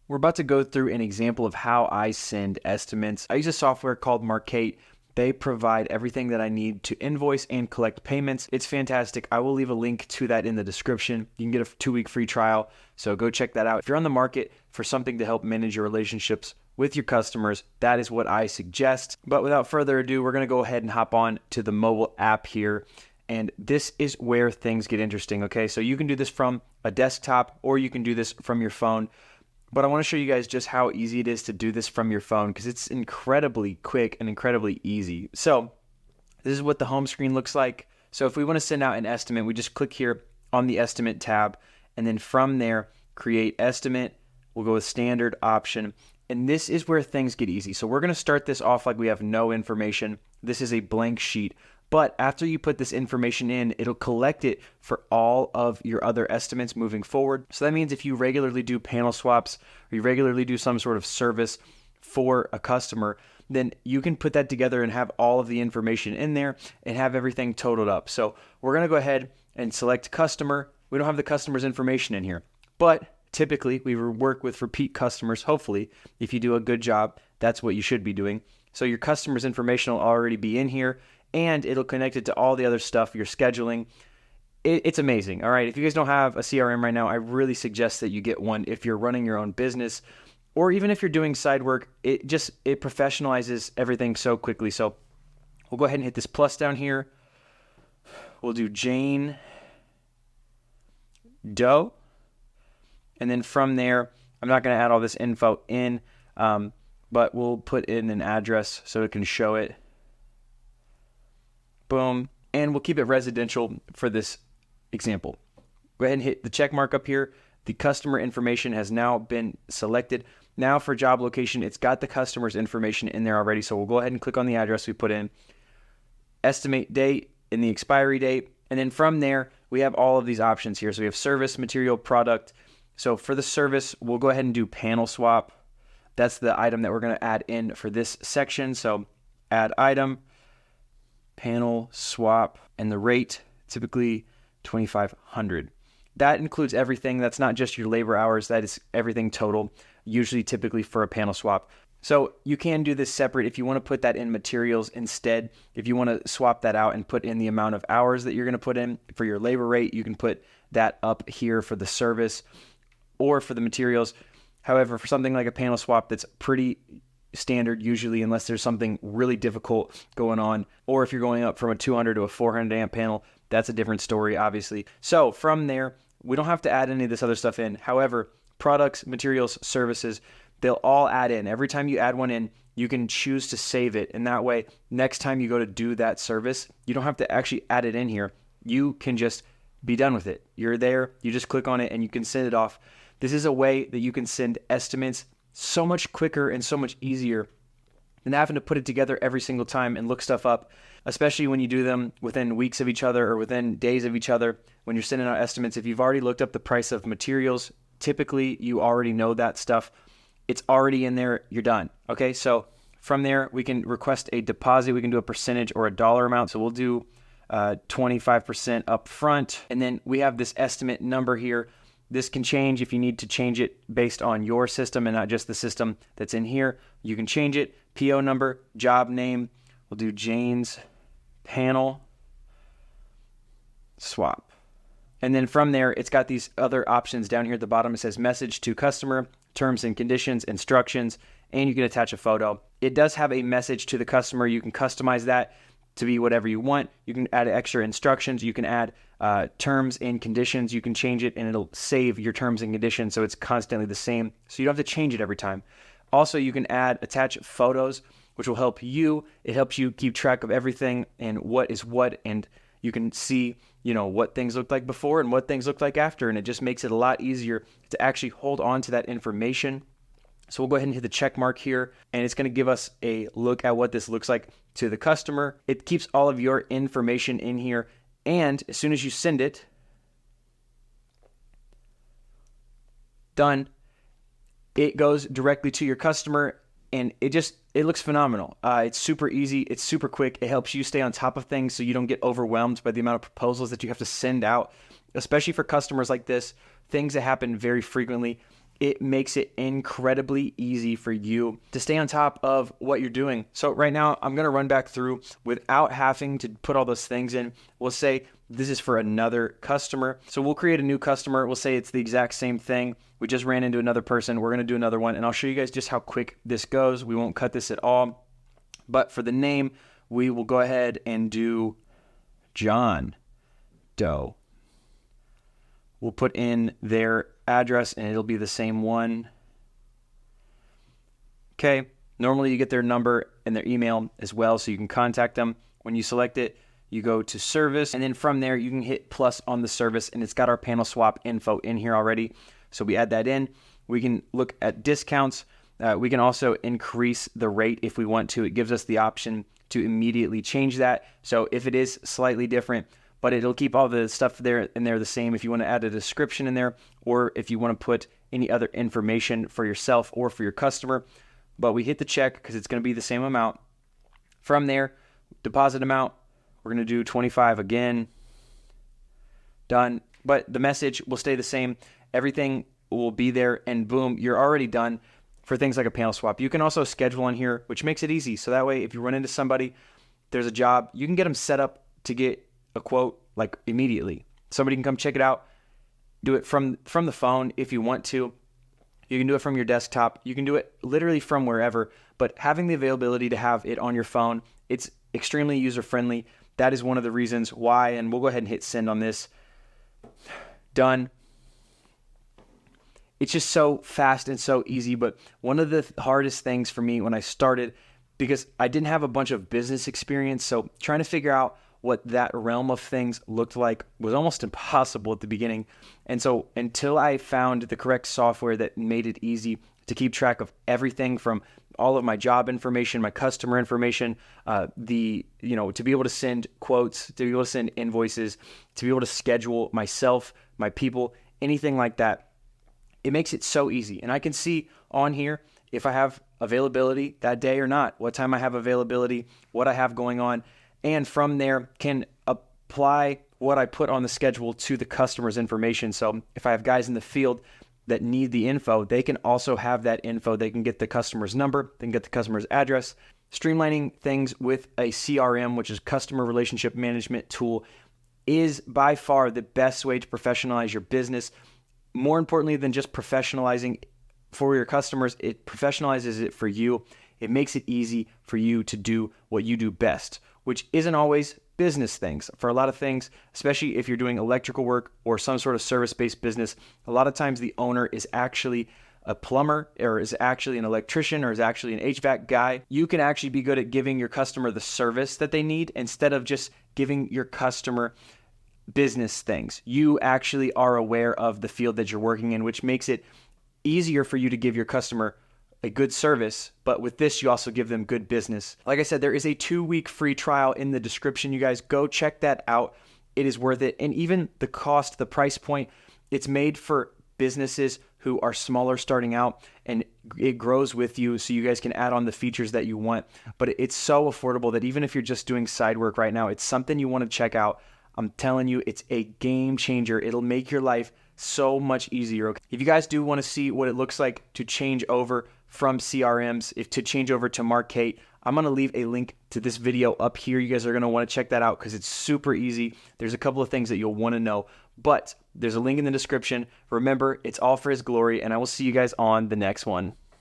We're about to go through an example of how I send estimates. I use a software called Markate. They provide everything that I need to invoice and collect payments. It's fantastic. I will leave a link to that in the description. You can get a 2-week free trial, so go check that out. If you're on the market for something to help manage your relationships with your customers, that is what I suggest. But without further ado, we're going to go ahead and hop on to the mobile app here. And this is where things get interesting, okay? So you can do this from a desktop or you can do this from your phone. But I want to show you guys just how easy it is to do this from your phone because it's incredibly quick and incredibly easy. So this is what the home screen looks like. So if we want to send out an estimate, we just click here on the estimate tab, and then from there, create estimate. We'll go with standard option. And this is where things get easy. So we're going to start this off like we have no information. This is a blank sheet. But after you put this information in, it'll collect it for all of your other estimates moving forward. So that means if you regularly do panel swaps or you regularly do some sort of service for a customer, then you can put that together and have all of the information in there and have everything totaled up. So we're going to go ahead and select customer. We don't have the customer's information in here, but typically we work with repeat customers. Hopefully, if you do a good job, that's what you should be doing. So your customer's information will already be in here, and it'll connect it to all the other stuff you're scheduling. It's amazing. All right. If you guys don't have a CRM right now, I really suggest that you get one if you're running your own business, or even if you're doing side work. It professionalizes everything so quickly. So we'll go ahead and hit this plus down here. We'll do Jane Doe. And then from there, I'm not going to add all this info in, but we'll put in an address so it can show it. Boom. And we'll keep it residential for this example. Go ahead and hit the check mark up here. The customer information has now been selected. Now for job location, it's got the customer's information in there already. So we'll go ahead and click on the address we put in, estimate date and the expiry date. And then from there, we have all of these options here. So we have service, material, product. So for the service, we'll go ahead and do panel swap. That's the item that we're going to add in for this section. So add item, panel swap, and the rate, typically $2,500. That includes everything. That's not just your labor hours. That is everything total, usually typically for a panel swap. So you can do this separate if you want to put that in materials instead. If you want to swap that out and put in the amount of hours that you're going to put in for your labor rate, you can put that up here for the service or for the materials. However, for something like a panel swap, that's pretty standard usually, unless there's something really difficult going on, or if you're going up from a 200 to a 400 amp panel, that's a different story, obviously. So from there, we don't have to add any of this other stuff in. However, products, materials, services, they'll all add in. Every time you add one in, you can choose to save it, and that way, next time you go to do that service, you don't have to actually add it in here. You can just be done with it. You're there, you just click on it, and you can send it off. This is a way that you can send estimates so much quicker and so much easier than having to put it together every single time and look stuff up, especially when you do them within weeks of each other or within days of each other. When you're sending out estimates, if you've already looked up the price of materials, typically you already know that stuff. It's already in there. You're done. Okay, so from there, we can request a deposit. We can do a percentage or a dollar amount. So we'll do 25% up front. And then we have this estimate number here. This can change if you need to change it based on your system and not just the system that's in here. You can change it. PO number, job name. We'll do Jane's panel swap. And then from there, it's got these other options down here at the bottom. It says message to customer, terms and conditions, instructions, and you can attach a photo. It does have a message to the customer. You can customize that to be whatever you want. You can add extra instructions. You can add terms and conditions. You can change it and it'll save your terms and conditions so it's constantly the same. So you don't have to change it every time. Also, you can attach photos, which will help you. It helps you keep track of everything and what is what, and you can see, what things looked like before and what things look like after, and it just makes it a lot easier to actually hold on to that information. So we'll go ahead and hit the check mark here, and it's going to give us a look at what this looks like to the customer. It keeps all of your information in here, and as soon as you send it, done, it goes directly to your customer, and it looks phenomenal. It's super easy. It's super quick. It helps you stay on top of things so you don't get overwhelmed by the amount of proposals that you have to send out, especially for customers like this, things that happen very frequently. it makes it incredibly easy for you to stay on top of what you're doing. So right now, I'm going to run back through without having to put all those things in. We'll say this is for another customer. So we'll create a new customer. We'll say it's the exact same thing. We just ran into another person. We're going to do another one, and I'll show you guys just how quick this goes. We won't cut this at all. But for the name, we will go ahead and do John Doe. We'll put in their address and it'll be the same one. Okay, normally you get their number and their email as well, so you can contact them. When you select it, you go to service, and then from there you can hit plus on the service, and it's got our panel swap info in here already. So we add that in. We can look at discounts. We can also increase the rate if we want to. It gives us the option to immediately change that. So if it is slightly different, but it'll keep all the stuff there the same if you want to add a description in there, or if you want to put any other information for yourself or for your customer. But we hit the check because it's going to be the same amount. From there, deposit amount, we're going to do 25 again. Done. But the message will stay the same. Everything will be there, and boom, you're already done for things like a panel swap. You can also schedule on here, which makes it easy. So that way, if you run into somebody, there's a job, you can get them set up to get a quote like immediately. Somebody can come check it out. Do it from the phone if you want to. You can do it from your desktop. You can do it literally from wherever, but having the availability to have it on your phone, it's extremely user-friendly. That is one of the reasons why, and we'll go ahead and hit send on this. Done. It's just so fast and so easy, but one of the hardest things for me when I started, because I didn't have a bunch of business experience, so trying to figure out what that realm of things looked like was almost impossible at the beginning. And so until I found the correct software that made it easy to keep track of everything from all of my job information, my customer information, to be able to send quotes, to be able to send invoices, to be able to schedule myself, my people, anything like that, it makes it so easy. And I can see on here if I have availability that day or not, what time I have availability, what I have going on. And from there can apply what I put on the schedule to the customer's information. So if I have guys in the field that need the info, they can also have that info. They can get the customer's number, they can get the customer's address. Streamlining things with a CRM, which is customer relationship management tool, is by far the best way to professionalize your business. More importantly than just professionalizing for your customers, it professionalizes it for you. It makes it easy for you to do what you do best, which isn't always business things. For a lot of things, especially if you're doing electrical work or some sort of service-based business, a lot of times the owner is actually a plumber or is actually an electrician or is actually an HVAC guy. You can actually be good at giving your customer the service that they need instead of just giving your customer business things. You actually are aware of the field that you're working in, which makes it easier for you to give your customer a good service, but with this, you also give them good business. Like I said, there is a 2-week free trial in the description. You guys go check that out. It is worth it. And even the cost, the price point, it's made for businesses who are smaller starting out, and it grows with you so you guys can add on the features that you want. But it's so affordable that even if you're just doing side work right now, it's something you want to check out. I'm telling you, it's a game changer. It'll make your life so much easier. If you guys do want to see what it looks like to change over from CRMs, to change over to Markate, I'm going to leave a link to this video up here. You guys are going to want to check that out because it's super easy. There's a couple of things that you'll want to know, but there's a link in the description. Remember, it's all for His glory, and I will see you guys on the next one.